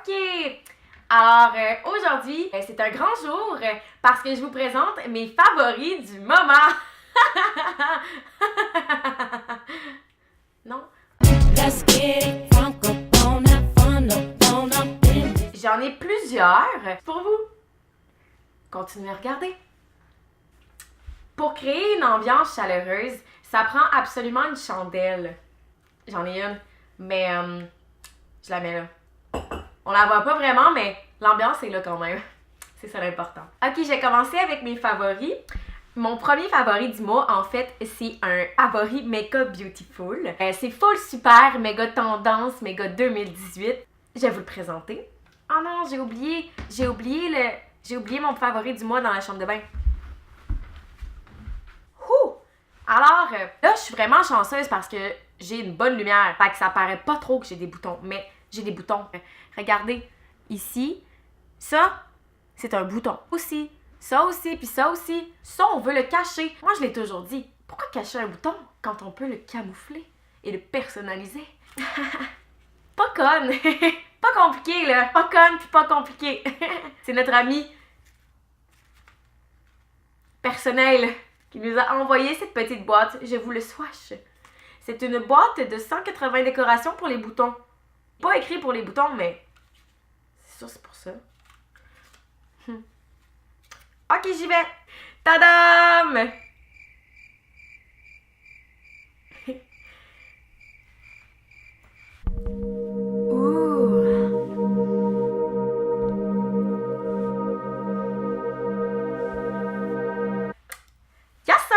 Ok! Alors, aujourd'hui, c'est un grand jour parce que je vous présente mes favoris du moment. Non? J'en ai plusieurs pour vous. Continuez à regarder. Pour créer une ambiance chaleureuse, ça prend absolument une chandelle. J'en ai une, mais je la mets là. On la voit pas vraiment, mais l'ambiance est là quand même. C'est ça l'important. Ok, je vais commencer avec mes favoris. Mon premier favori du mois, en fait, c'est un favori méga beautiful. C'est full super, méga tendance, méga 2018. Je vais vous le présenter. Oh non, j'ai oublié mon favori du mois dans la chambre de bain. Alors, là, je suis vraiment chanceuse parce que j'ai une bonne lumière. Fait que ça paraît pas trop que j'ai des boutons, mais j'ai des boutons. Regardez, ici, ça, c'est un bouton. Aussi, ça aussi, puis ça aussi. Ça, on veut le cacher. Moi, je l'ai toujours dit. Pourquoi cacher un bouton quand on peut le camoufler et le personnaliser? Pas conne! Pas compliqué, là. Pas conne puis pas compliqué. C'est notre ami personnel qui nous a envoyé cette petite boîte. Je vous le swatch. C'est une boîte de 180 décorations pour les boutons. Pas écrit pour les boutons, mais c'est sûr c'est pour ça. Ok, j'y vais. Tadam! Yes, sir!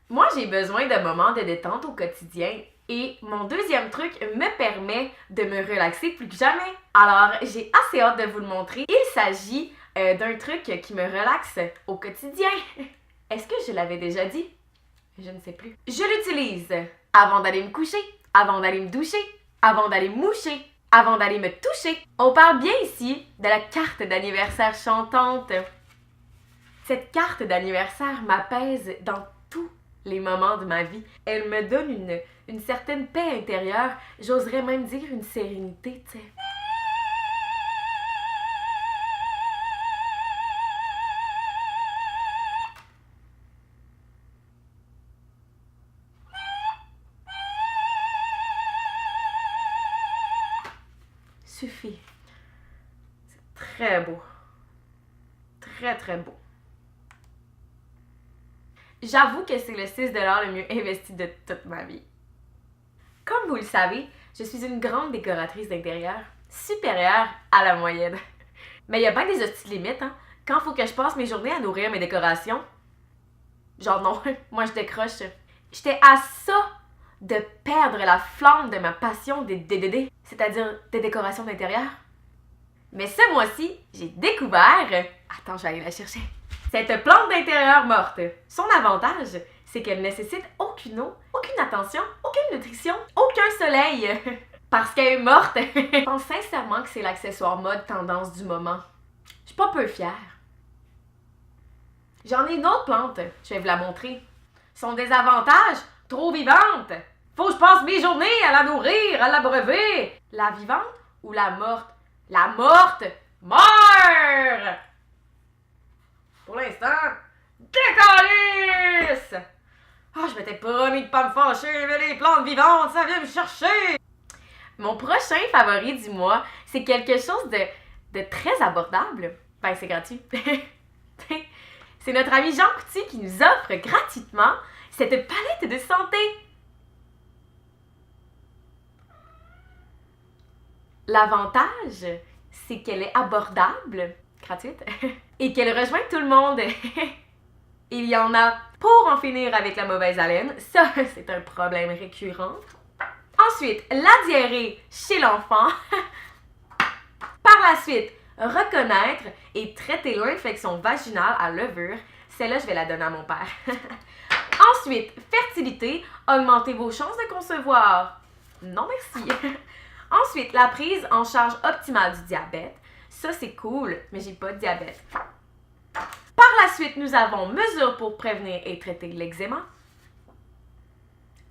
Moi, j'ai besoin de moments de détente au quotidien et mon deuxième truc me permet de me relaxer plus que jamais. Alors, j'ai assez hâte de vous le montrer. Il s'agit d'un truc qui me relaxe au quotidien. Est-ce que je l'avais déjà dit? Je ne sais plus. Je l'utilise avant d'aller me coucher, avant d'aller me doucher, avant d'aller me moucher, avant d'aller me toucher. On parle bien ici de la carte d'anniversaire chantante. Cette carte d'anniversaire m'apaise dans tous les moments de ma vie. Elle me donne une certaine paix intérieure, j'oserais même dire une sérénité, tu sais. Suffit. C'est très beau. Très, très beau. J'avoue que c'est le 6$ le mieux investi de toute ma vie. Comme vous le savez, je suis une grande décoratrice d'intérieur, supérieure à la moyenne. Mais il y a bien des hosties limites, hein. Quand faut que je passe mes journées à nourrir mes décorations, genre non, moi je décroche. J'étais à ça de perdre la flamme de ma passion des DDD, c'est-à-dire des décorations d'intérieur. Mais ce mois-ci, j'ai découvert... Attends, je vais aller la chercher. Cette plante d'intérieur morte. Son avantage, c'est qu'elle nécessite aucune eau, aucune attention, aucune nutrition, aucun soleil. Parce qu'elle est morte. Je pense sincèrement que c'est l'accessoire mode tendance du moment. Je suis pas peu fière. J'en ai une autre plante, je vais vous la montrer. Son désavantage, trop vivante. Faut que je passe mes journées à la nourrir, à l'abreuver. La vivante ou la morte? La morte meurt! Pour l'instant, décalisse! Je m'étais promis de pas me fâcher, mais les plantes vivantes, ça vient me chercher! Mon prochain favori du mois, c'est quelque chose de très abordable. Ben, c'est gratuit. C'est notre ami Jean Coutu qui nous offre gratuitement cette palette de santé. L'avantage, c'est qu'elle est abordable, gratuite, et qu'elle rejoint tout le monde. Il y en a pour en finir avec la mauvaise haleine. Ça, c'est un problème récurrent. Ensuite, la diarrhée chez l'enfant. Par la suite, reconnaître et traiter l'infection vaginale à levure. Celle-là, je vais la donner à mon père. Ensuite, fertilité, augmentez vos chances de concevoir. Non, merci. Ensuite, la prise en charge optimale du diabète. Ça, c'est cool, mais j'ai pas de diabète. Par la suite, nous avons mesures pour prévenir et traiter l'eczéma.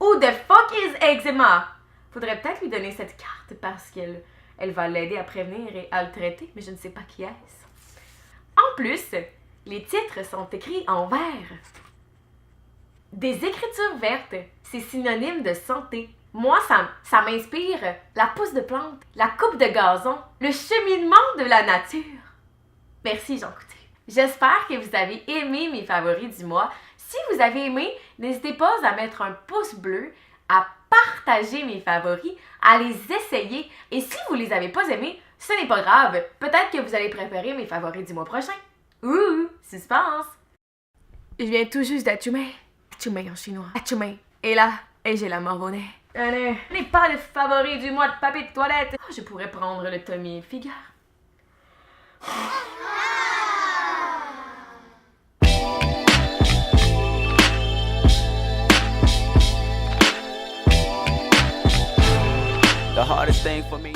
Who the fuck is eczéma? Faudrait peut-être lui donner cette carte parce qu'elle va l'aider à prévenir et à le traiter, mais je ne sais pas qui est-ce. En plus, les titres sont écrits en vert. Des écritures vertes, c'est synonyme de santé. Moi, ça m'inspire la pousse de plante, la coupe de gazon, le cheminement de la nature. Merci, Jean Coutu. J'espère que vous avez aimé mes favoris du mois. Si vous avez aimé, n'hésitez pas à mettre un pouce bleu, à partager mes favoris, à les essayer. Et si vous les avez pas aimés, ce n'est pas grave. Peut-être que vous allez préférer mes favoris du mois prochain. Ouh, suspense! Je viens tout juste d'Achumé. Achumé en chinois. Achumé. Et là, j'ai la mort au nez. Allez, n'est pas le favori du mois de papier de toilette. Je pourrais prendre le Tommy Hilfiger. The hardest thing for me